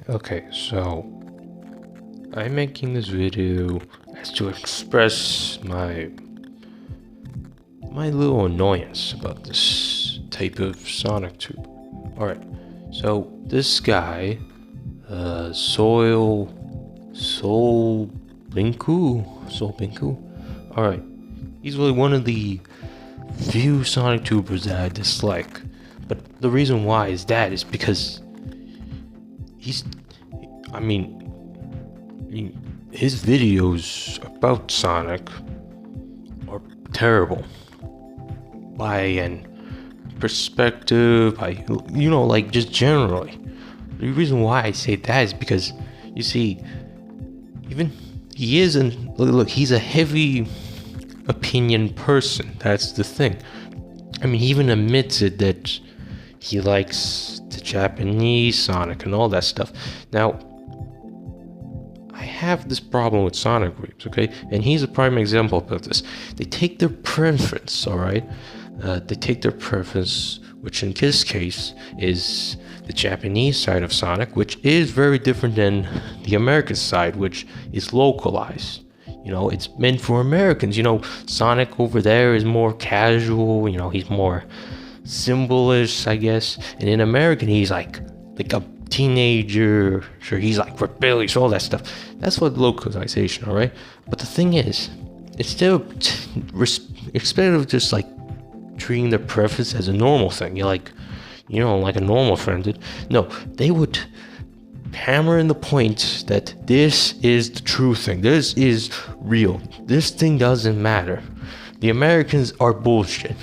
Okay, so I'm making this video as to express my little annoyance about this type of Sonic tube. Alright, so this guy, Soul Binku. Alright, he's really one of the few Sonic tubers that I dislike. But the reason why is because his videos about Sonic are terrible by an perspective, just generally. The reason why I say that is because, you see, he's a heavy opinion person. That's the thing. He even admits it that he likes the Japanese Sonic and all that stuff. Now, I have this problem with Sonic Weebs, okay? And he's a prime example of this. They take their preference, alright? They take their preference, which in this case is the Japanese side of Sonic, which is very different than the American side, which is localized. It's meant for Americans. Sonic over there is more casual, he's more symbolish, I guess. And in American, he's like a teenager. Sure, he's like rebellious, all that stuff. That's what localization, alright? But the thing is, instead of just like treating their preference as a normal thing, like a normal friend did, no, they would hammer in the point that this is the true thing. This is real. This thing doesn't matter. The Americans are bullshit.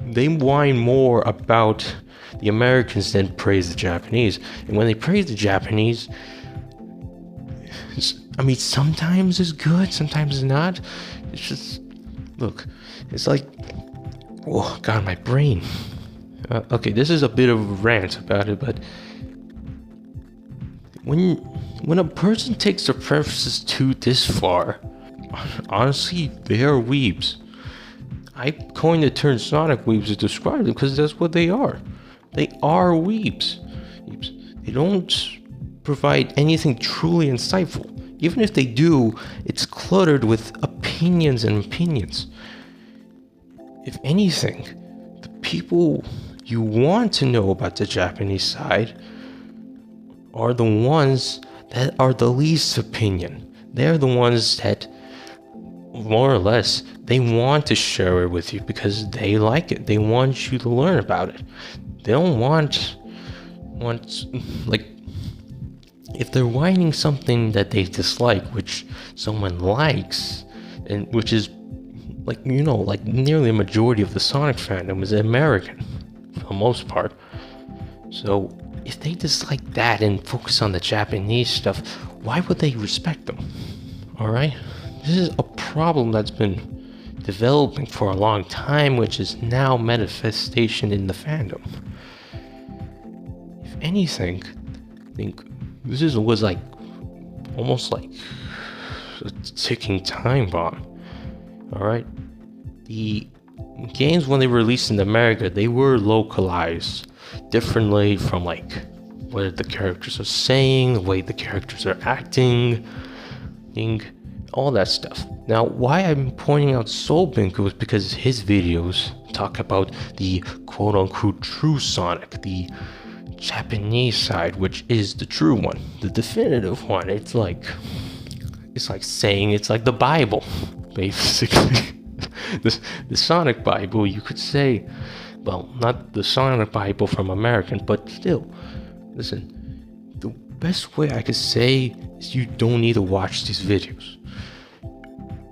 They whine more about the Americans than praise the Japanese. And when they praise the Japanese, sometimes it's good, sometimes it's not. It's just, look, it's like, oh god, my brain. Okay, this is a bit of a rant about it, but when a person takes their preferences this far, honestly, they are weebs. I coined the term Sonic Weebs to describe them because that's what they are. They are weebs. They don't provide anything truly insightful. Even if they do, it's cluttered with opinions and opinions. If anything, the people you want to know about the Japanese side are the ones that are the least opinion. They're the ones that, more or less, they want to share it with you because they like it. They want you to learn about it. They don't want if they're whining something that they dislike, which someone likes, and which is nearly a majority of the Sonic fandom is American for the most part. So if they dislike that and focus on the Japanese stuff, why would they respect them? Alright? This is a problem that's been developing for a long time, which is now manifestation in the fandom. If anything, I think this was almost like a ticking time bomb. Alright? The games, when they were released in America, they were localized differently from what the characters are saying, the way the characters are acting, all that stuff. Now, why I'm pointing out Soul Binku is because his videos talk about the quote-unquote true Sonic, the Japanese side, which is the true one, the definitive one. It's like saying it's like the Bible, basically. the Sonic Bible, you could say. Well, not the Sonic Bible from American, but still. Listen, the best way I could say is you don't need to watch these videos.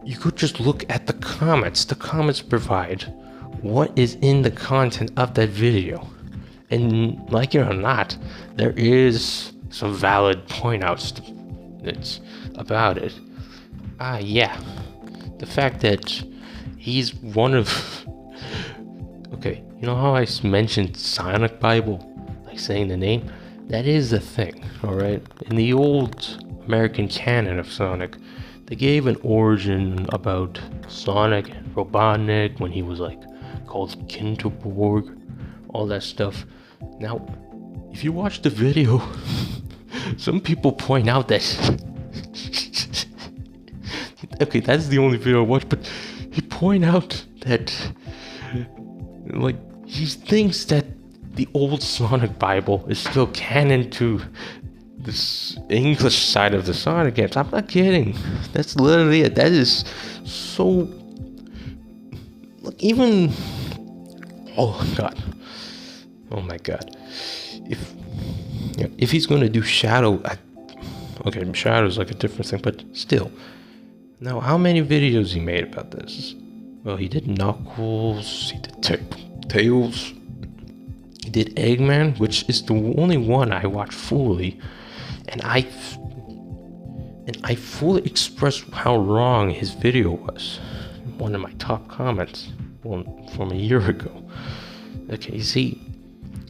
You could just look at the comments. The comments provide what is in the content of that video. And like it or not, there is some valid point outs that's about it. Yeah. The fact that he's one of... Okay, you know how I mentioned Sonic Bible? Like saying the name? That is the thing, alright? In the old American canon of Sonic, they gave an origin about Sonic and Robotnik when he was called Kintoborg, all that stuff. Now, if you watch the video, some people point out that okay, that's the only video I watched, but he point out that like he thinks that the old Sonic Bible is still canon to this English side of the Sonic games. I'm not kidding. That's literally it. That is so. Look, even. Oh god. Oh my god. If he's gonna do Shadow, okay, Shadow's like a different thing, but still. Now, how many videos he made about this? Well, he did Knuckles. He did Tails. He did Eggman, which is the only one I watched fully. And I fully expressed how wrong his video was. One of my top comments from a year ago. Okay, you see,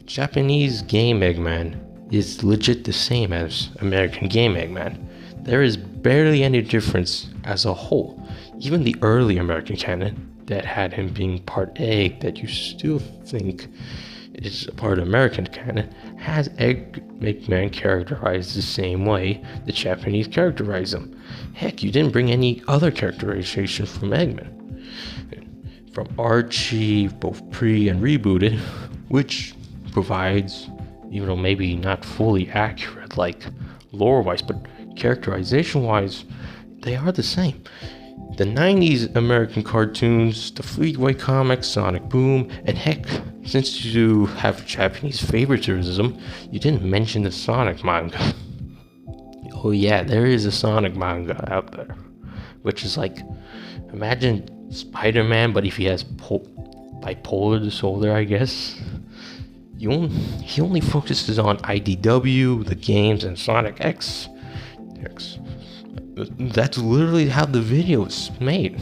Japanese game Eggman is legit the same as American game Eggman. There is barely any difference as a whole. Even the early American canon that had him being part egg that you still think is a part of American canon has Eggman characterized the same way the Japanese characterize him. Heck, you didn't bring any other characterization from Eggman. From Archie, both pre and rebooted, which provides, even though maybe not fully accurate like lore-wise, but characterization-wise, they are the same. The 90s American cartoons, the Fleetway comics, Sonic Boom, and heck, since you have Japanese favoritism, you didn't mention the Sonic manga. Oh yeah, there is a Sonic manga out there, which is like, imagine Spider-Man, but if he has bipolar disorder, I guess. He only focuses on IDW, the games, and Sonic X. That's literally how the video is made.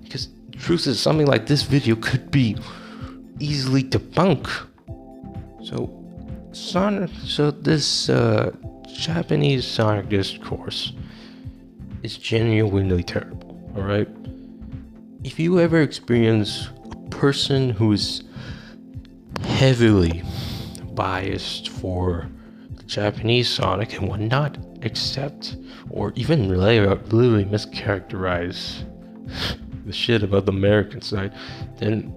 Because the truth is, something like this video could be easily debunked. So this Japanese Sonic Discourse is genuinely terrible, alright? If you ever experience a person who is heavily biased for the Japanese Sonic and would not accept or even literally mischaracterize the shit about the American side, then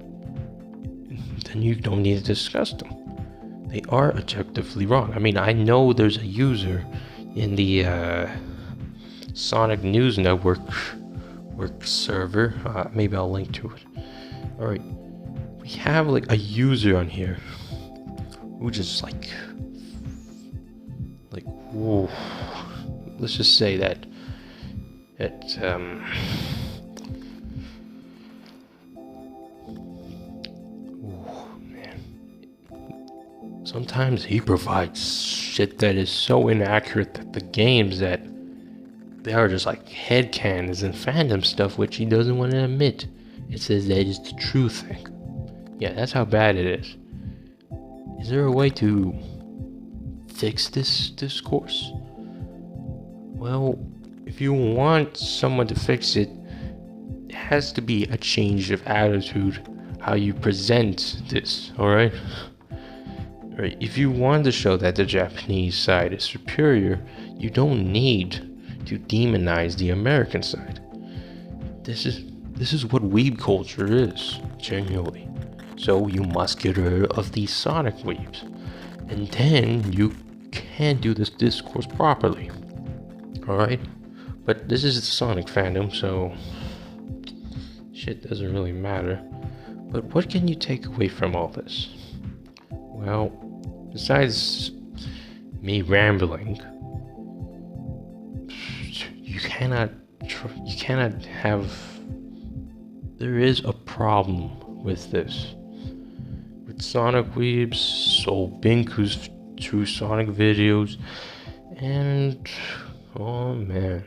you don't need to discuss them. They are objectively wrong. I mean, I know there's a user in the Sonic News Network server. Maybe I'll link to it. Alright. We have like a user on here who just like whoa. Let's just say that sometimes he provides shit that is so inaccurate that the games that they are just like headcanons and fandom stuff, which he doesn't want to admit. It says that is the true thing. Yeah, that's how bad it is. Is there a way to fix this discourse? Well, if you want someone to fix it, it has to be a change of attitude, how you present this, alright? Right. If you want to show that the Japanese side is superior, you don't need to demonize the American side. This is what weeb culture is, genuinely. So you must get rid of these Sonic weebs, and then you can do this discourse properly. Alright? But this is the Sonic fandom, so shit doesn't really matter. But what can you take away from all this? Well, besides me rambling, you cannot have. There is a problem with this. With Sonic Weebs, Soul Binku's True Sonic videos, and oh man.